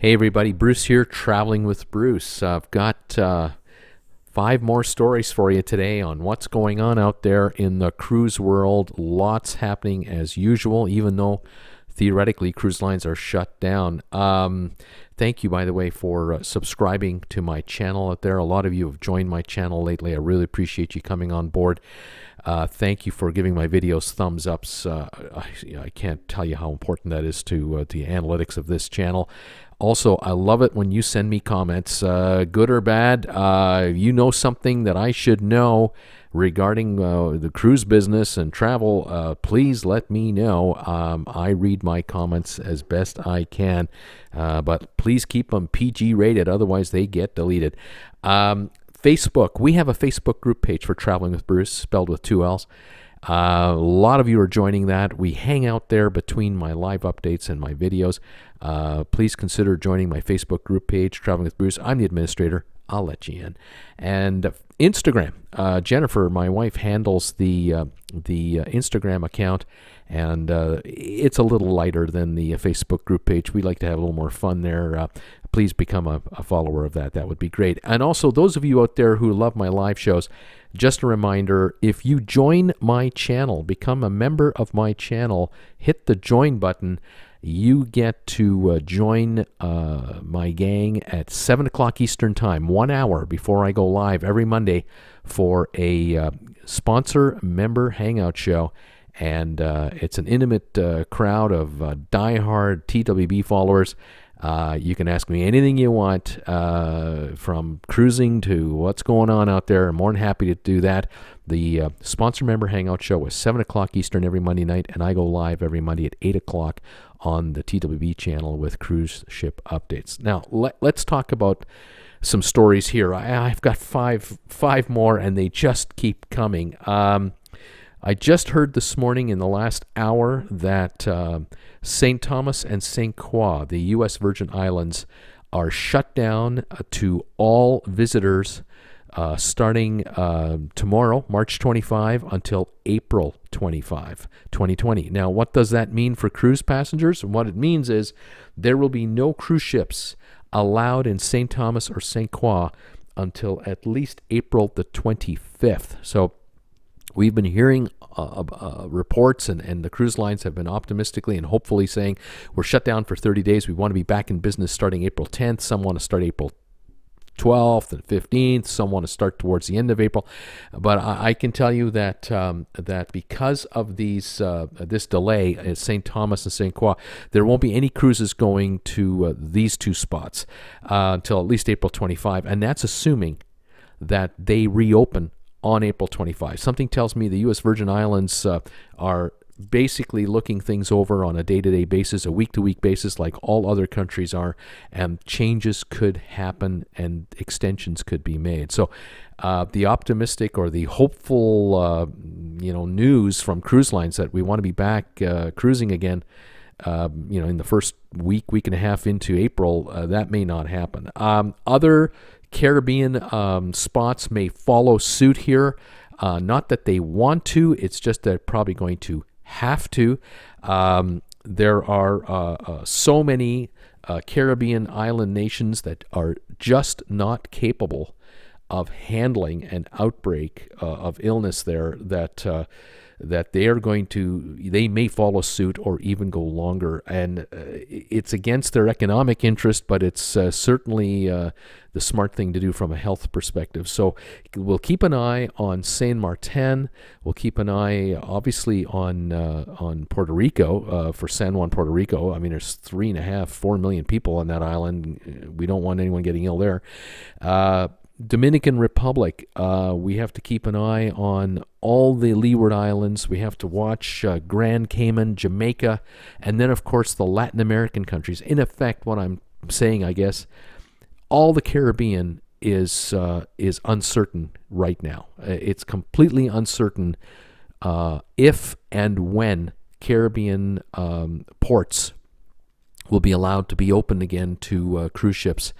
Hey everybody, Bruce here, traveling with Bruce. I've got 5 more stories for you today on what's going on out there in the cruise world. Lots happening as usual, even though theoretically cruise lines are shut down. Thank you, by the way, for subscribing to my channel out there. A lot of you have joined my channel lately. I really appreciate you coming on board. Thank you for giving my videos thumbs ups. I can't tell you how important that is to the analytics of this channel. Also, I love it when you send me comments, good or bad. You know something that I should know regarding the cruise business and travel, please let me know. I read my comments as best I can, but please keep them PG rated, otherwise they get deleted. Facebook, we have a Facebook group page for Traveling with Bruce, spelled with 2 L's. A lot of you are joining that. We hang out there between my live updates and my videos. Please consider joining my Facebook group page, Traveling with Bruce. I'm the administrator. I'll let you in. And Instagram, Jennifer, my wife, handles the Instagram account, and it's a little lighter than the Facebook group page. We like to have a little more fun there. Please become a follower of that. That would be great. And also, those of you out there who love my live shows, just a reminder, if you join my channel, become a member of my channel, hit the join button, you get to join my gang at 7 o'clock Eastern Time, 1 hour before I go live every Monday for a sponsor member hangout show. And it's an intimate crowd of diehard TWB followers. You can ask me anything you want, from cruising to what's going on out there. I'm more than happy to do that. The sponsor member hangout show is 7 o'clock Eastern every Monday night, and I go live every Monday at 8 o'clock on the TWB channel with cruise ship updates. Now, let's talk about some stories here. I've got five more, and they just keep coming. I just heard this morning in the last hour that St. Thomas and St. Croix, the U.S. Virgin Islands, are shut down to all visitors starting tomorrow, March 25, until April 25, 2020. Now, what does that mean for cruise passengers? What it means is there will be no cruise ships allowed in St. Thomas or St. Croix until at least April the 25th. So we've been hearing reports, and the cruise lines have been optimistically and hopefully saying we're shut down for 30 days. We want to be back in business starting April 10th. Some want to start April 12th and 15th. Some want to start towards the end of April. But I can tell you that that because of this delay at St. Thomas and St. Croix, there won't be any cruises going to these 2 spots until at least April 25, and that's assuming that they reopen on April 25. Something tells me the U.S. Virgin Islands are basically looking things over on a day-to-day basis, a week-to-week basis, like all other countries are, and changes could happen and extensions could be made. So the optimistic or the hopeful news from cruise lines that we want to be back cruising again in the first week and a half into April, that may not happen. Other Caribbean spots may follow suit here. Not that they want to, it's just they're probably going to have to. There are so many Caribbean island nations that are just not capable of handling an outbreak of illness there that they may follow suit or even go longer. And it's against their economic interest, but it's certainly the smart thing to do from a health perspective. So we'll keep an eye on Saint Martin. We'll keep an eye, obviously, on Puerto Rico, for San Juan, Puerto Rico. I mean, there's 4 million people on that island. We don't want anyone getting ill there. Dominican Republic, we have to keep an eye on all the Leeward Islands. We have to watch Grand Cayman, Jamaica, and then, of course, the Latin American countries. In effect, what I'm saying, I guess, all the Caribbean is uncertain right now. It's completely uncertain if and when Caribbean ports will be allowed to be opened again to cruise ships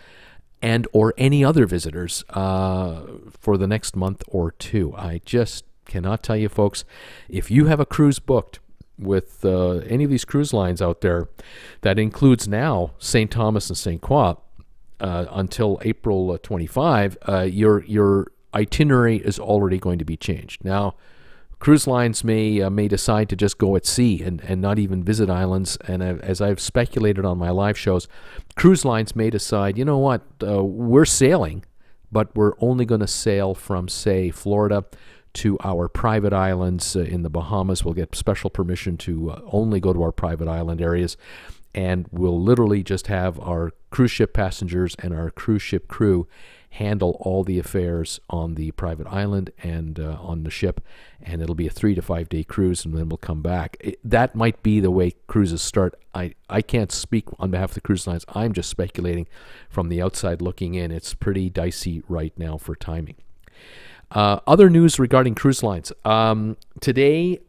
and or any other visitors for the next month or 2. I just cannot tell you, folks, if you have a cruise booked with any of these cruise lines out there, that includes now St. Thomas and St. Croix until April 25, your itinerary is already going to be changed. Now, cruise lines may decide to just go at sea and not even visit islands. And as I've speculated on my live shows, cruise lines may decide, you know what, we're sailing, but we're only going to sail from, say, Florida to our private islands in the Bahamas. We'll get special permission to only go to our private island areas. And we'll literally just have our cruise ship passengers and our cruise ship crew handle all the affairs on the private island and on the ship. And it'll be a 3 to 5 day cruise, and then we'll come back. That might be the way cruises start. I can't speak on behalf of the cruise lines. I'm just speculating from the outside looking in. It's pretty dicey right now for timing. Other news regarding cruise lines. Today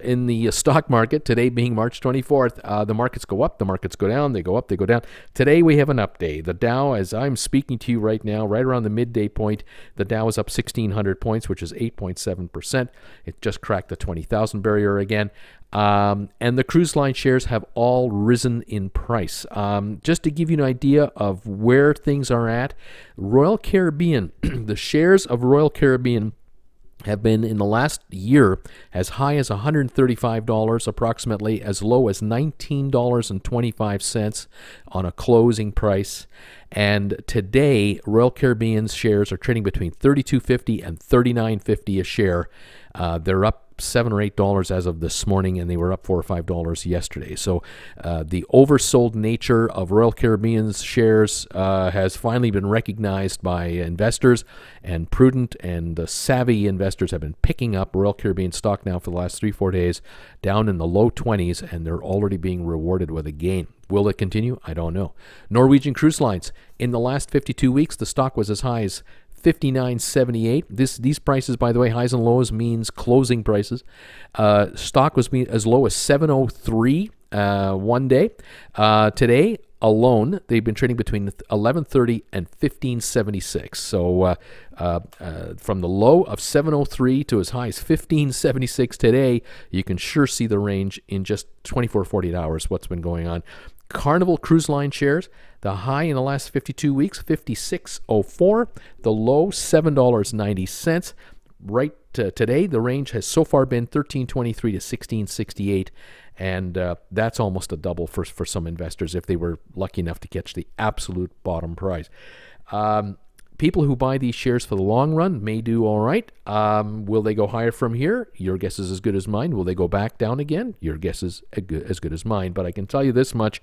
in the stock market, today being March 24th, the markets go up, the markets go down, they go up, they go down. Today we have an update. The Dow, as I'm speaking to you right now, right around the midday point, the Dow is up 1,600 points, which is 8.7%. It just cracked the 20,000 barrier again. And the cruise line shares have all risen in price. Just to give you an idea of where things are at, Royal Caribbean, the shares of Royal Caribbean have been in the last year as high as $135 approximately, as low as $19.25 on a closing price. And today, Royal Caribbean's shares are trading between $32.50 and $39.50 a share. They're up $7 or $8 as of this morning, and they were up $4 or $5 yesterday. So the oversold nature of Royal Caribbean's shares has finally been recognized by investors, and prudent and savvy investors have been picking up Royal Caribbean stock now for the last 3-4 days, down in the low 20s, and they're already being rewarded with a gain. Will it continue? I don't know. Norwegian Cruise Lines, in the last 52 weeks, the stock was as high as $59.78. These prices, by the way, highs and lows means closing prices. Stock was as low as $7.03 one day. Today alone, they've been trading between $11.30 and $15.76. So from the low of $7.03 to as high as $15.76 today, you can sure see the range in just 24, 48 hours, what's been going on. Carnival Cruise Line shares, the high in the last 52 weeks, $56.04. The low, $7.90. Right today, the range has so far been $13.23 to $16.68. And that's almost a double for some investors if they were lucky enough to catch the absolute bottom price. People who buy these shares for the long run may do all right. Will they go higher from here? Your guess is as good as mine. Will they go back down again? Your guess is as good as mine. But I can tell you this much.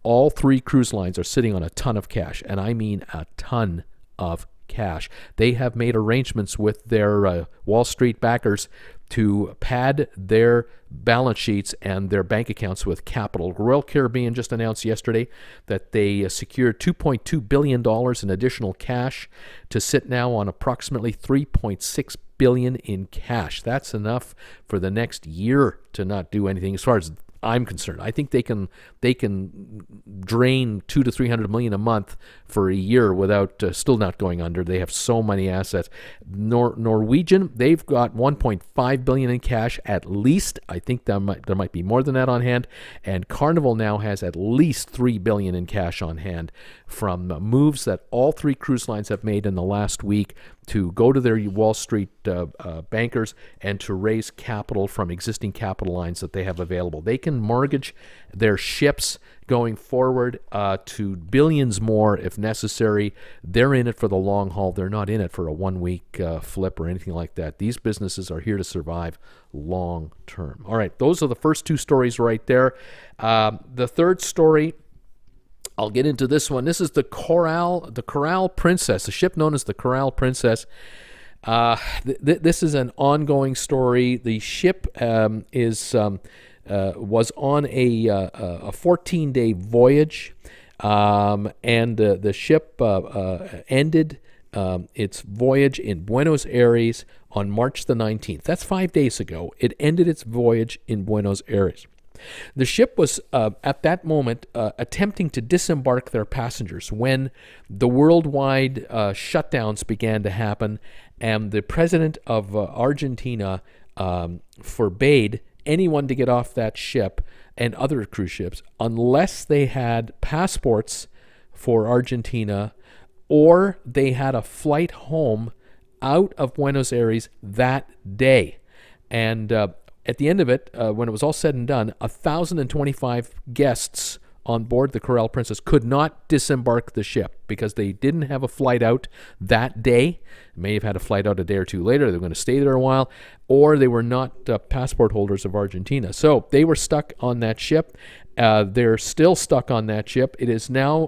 All three cruise lines are sitting on a ton of cash, and I mean a ton of cash. They have made arrangements with their Wall Street backers to pad their balance sheets and their bank accounts with capital. Royal Caribbean just announced yesterday that they secured $2.2 billion in additional cash to sit now on approximately $3.6 billion in cash. That's enough for the next year to not do anything as far as I'm concerned. I think they can drain $200 to $300 million a month for a year without still not going under. They have so many assets. Norwegian, they've got $1.5 billion in cash at least. I think there might be more than that on hand. And Carnival now has at least $3 billion in cash on hand from moves that all three cruise lines have made in the last week to go to their Wall Street bankers and to raise capital from existing capital lines that they have available. They can mortgage their ships going forward to billions more if necessary. They're in it for the long haul. They're not in it for a one-week flip or anything like that. These businesses are here to survive long term. All right, those are the first two stories right there. The third story, I'll get into this one. This is the Coral Princess, a ship known as the Coral Princess. This is an ongoing story. The ship was on a 14-day voyage, and the ship ended its voyage in Buenos Aires on March the 19th. That's 5 days ago. It ended its voyage in Buenos Aires. The ship was, at that moment, attempting to disembark their passengers when the worldwide shutdowns began to happen, and the president of Argentina forbade anyone to get off that ship and other cruise ships unless they had passports for Argentina or they had a flight home out of Buenos Aires that day. And at the end of it, when it was all said and done, 1,025 guests on board the Coral Princess could not disembark the ship because they didn't have a flight out that day. May have had a flight out a day or two later. They were going to stay there a while, or they were not passport holders of Argentina. So they were stuck on that ship. They're still stuck on that ship. It has now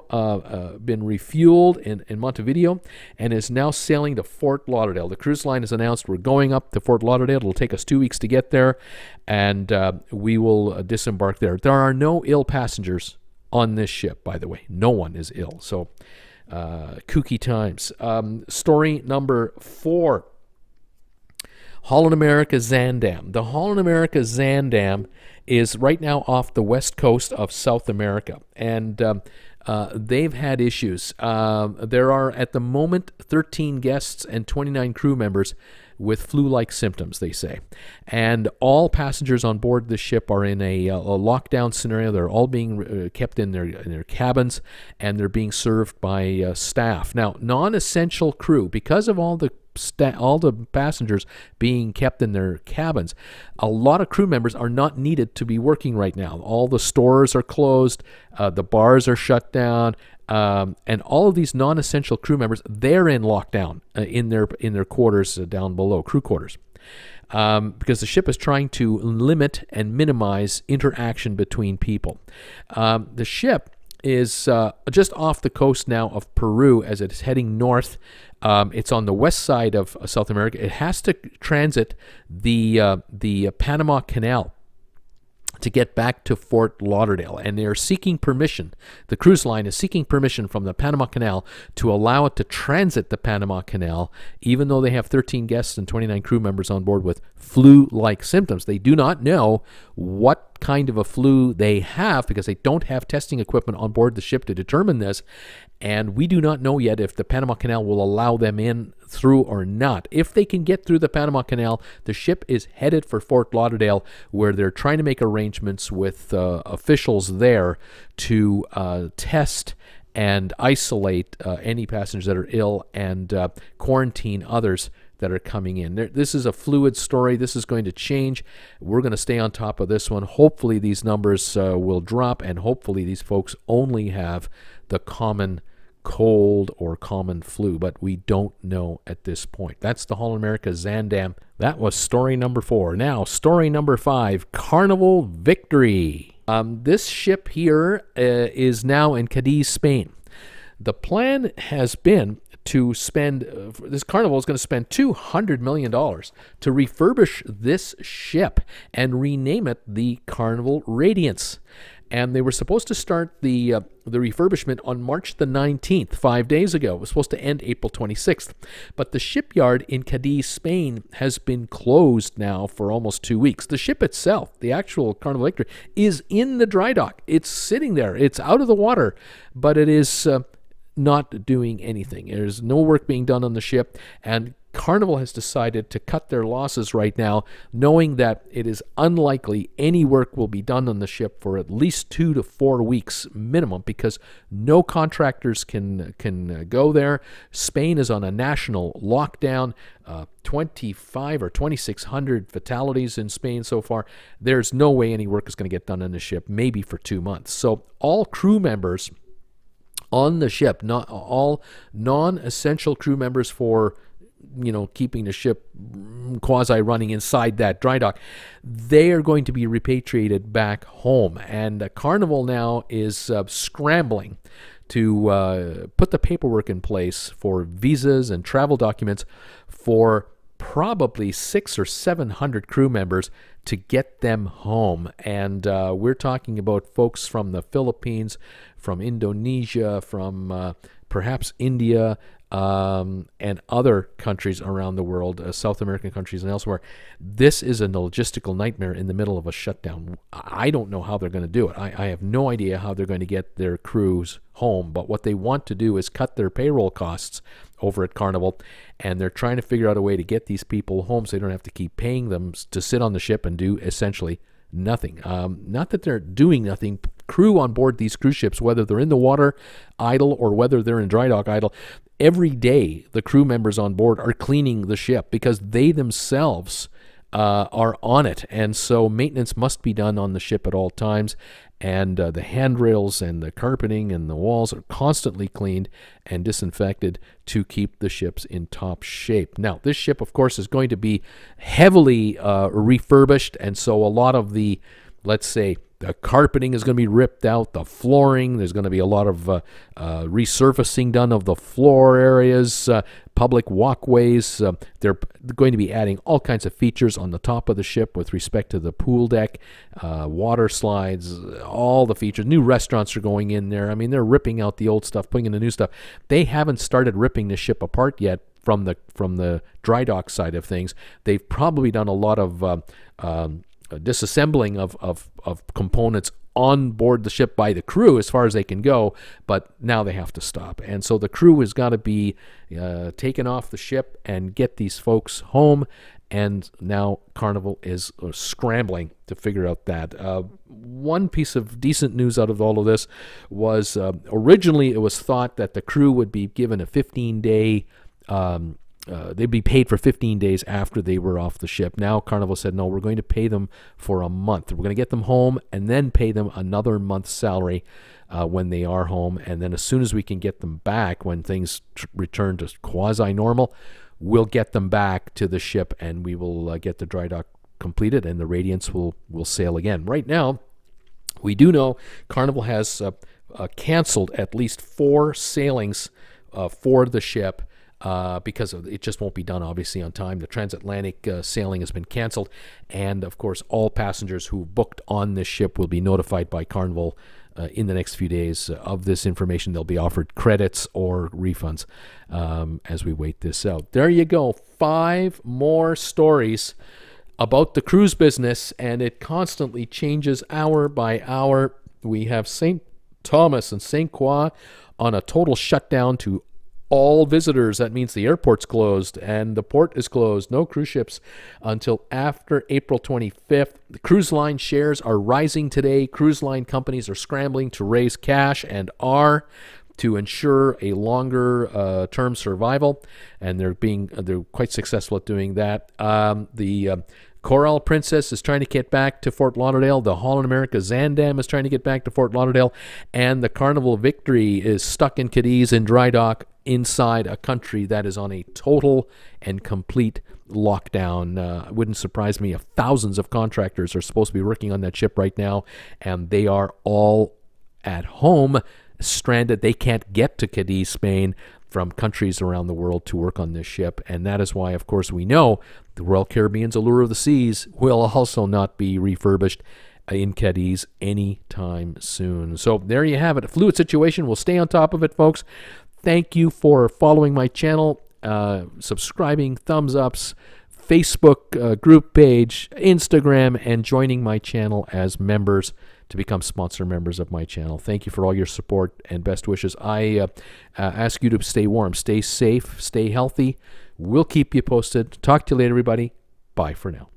been refueled in Montevideo and is now sailing to Fort Lauderdale. The cruise line has announced we're going up to Fort Lauderdale. It'll take us 2 weeks to get there, and we will disembark there. There are no ill passengers on this ship, by the way. No one is ill. So, kooky times. Story number 4. Holland America Zaandam. The Holland America Zaandam is right now off the west coast of South America, and they've had issues. There are, at the moment, 13 guests and 29 crew members with flu-like symptoms, they say. And all passengers on board the ship are in a lockdown scenario. They're all being kept in their cabins, and they're being served by staff. Now, non-essential crew, because of all the passengers being kept in their cabins, a lot of crew members are not needed to be working right now. All the stores are closed, the bars are shut down, and all of these non-essential crew members, they're in lockdown in their quarters down below, crew quarters, because the ship is trying to limit and minimize interaction between people. The ship is just off the coast now of Peru as it's heading north. It's on the west side of South America. It has to transit the Panama Canal to get back to Fort Lauderdale, and they're seeking permission. The cruise line is seeking permission from the Panama Canal to allow it to transit the Panama Canal, even though they have 13 guests and 29 crew members on board with flu-like symptoms. They do not know what kind of a flu they have because they don't have testing equipment on board the ship to determine this, and we do not know yet if the Panama Canal will allow them in through or not. If they can get through the Panama Canal, the ship is headed for Fort Lauderdale, where they're trying to make arrangements with officials there to test and isolate any passengers that are ill and quarantine others that are coming in. This is a fluid story. This is going to change. We're going to stay on top of this one. Hopefully these numbers will drop, and hopefully these folks only have the common cold or common flu, but we don't know at this point. That's the Holland America Zaandam. That was story number 4. Now, story number 5, Carnival Victory. This ship here is now in Cadiz, Spain. The plan has been to spend, this Carnival is going to spend $200 million to refurbish this ship and rename it the Carnival Radiance. And they were supposed to start the refurbishment on March the 19th, 5 days ago. It was supposed to end April 26th. But the shipyard in Cadiz, Spain, has been closed now for almost 2 weeks. The ship itself, the actual Carnival Victory, is in the dry dock. It's sitting there. It's out of the water, but it is not doing anything. There's no work being done on the ship, and Carnival has decided to cut their losses right now, knowing that it is unlikely any work will be done on the ship for at least 2 to 4 weeks minimum, because no contractors can go there. Spain is on a national lockdown. 25 or 2,600 fatalities in Spain so far. There's no way any work is going to get done on the ship, maybe for 2 months. So all crew members on the ship, not all non-essential crew members for keeping the ship quasi-running inside that dry dock, they are going to be repatriated back home. And Carnival now is scrambling to put the paperwork in place for visas and travel documents for probably 600 or 700 crew members to get them home. And we're talking about folks from the Philippines, from Indonesia, from perhaps India, and other countries around the world, South American countries and elsewhere. This is a logistical nightmare in the middle of a shutdown. I don't know how they're going to do it. I have no idea how they're going to get their crews home, but what they want to do is cut their payroll costs over at Carnival, and they're trying to figure out a way to get these people home so they don't have to keep paying them to sit on the ship and do essentially nothing. Not that they're doing nothing. Crew on board these cruise ships, whether they're in the water idle or whether they're in dry dock idle, every day the crew members on board are cleaning the ship because they themselves are on it. And so maintenance must be done on the ship at all times. And the handrails and the carpeting and the walls are constantly cleaned and disinfected to keep the ships in top shape. Now, this ship, of course, is going to be heavily refurbished. And so a lot of the, let's say, the carpeting is going to be ripped out, the flooring, there's going to be a lot of resurfacing done of the floor areas, public walkways. They're going to be adding all kinds of features on the top of the ship with respect to the pool deck, water slides, all the features. New restaurants are going in there. I mean, they're ripping out the old stuff, putting in the new stuff. They haven't started ripping the ship apart yet from the dry dock side of things. They've probably done a lot of disassembling of components on board the ship by the crew as far as they can go, but now they have to stop. And so the crew has got to be taken off the ship and get these folks home, and now Carnival is scrambling to figure out that. One piece of decent news out of all of this was originally it was thought that the crew would be given a 15-day they'd be paid for 15 days after they were off the ship. Now Carnival said, no, we're going to pay them for a month. We're going to get them home and then pay them another month's salary when they are home. And then as soon as we can get them back, when things return to quasi-normal, we'll get them back to the ship and we will get the dry dock completed and the Radiance will sail again. Right now, we do know Carnival has canceled at least 4 sailings for the ship because it just won't be done, obviously, on time. The transatlantic sailing has been canceled, and, of course, all passengers who booked on this ship will be notified by Carnival in the next few days of this information. They'll be offered credits or refunds as we wait this out. There you go. 5 more stories about the cruise business, and it constantly changes hour by hour. We have St. Thomas and St. Croix on a total shutdown to all visitors. That means the airport's closed and the port is closed. No cruise ships until after April 25th. The cruise line shares are rising today. Cruise line companies are scrambling to raise cash and are to ensure a longer term survival, and they're quite successful at doing that. The Coral Princess is trying to get back to Fort Lauderdale. The Holland America Zaandam is trying to get back to Fort Lauderdale. And the Carnival Victory is stuck in Cadiz in dry dock inside a country that is on a total and complete lockdown. It wouldn't surprise me if thousands of contractors are supposed to be working on that ship right now, and they are all at home, stranded. They can't get to Cadiz, Spain, from countries around the world to work on this ship. And that is why, of course, we know the Royal Caribbean's Allure of the Seas will also not be refurbished in Cadiz anytime soon. So there you have it. A fluid situation. We'll stay on top of it, folks. Thank you for following my channel, subscribing, thumbs ups, Facebook group page, Instagram, and joining my channel as members to become sponsor members of my channel. Thank you for all your support and best wishes. I ask you to stay warm, stay safe, stay healthy. We'll keep you posted. Talk to you later, everybody. Bye for now.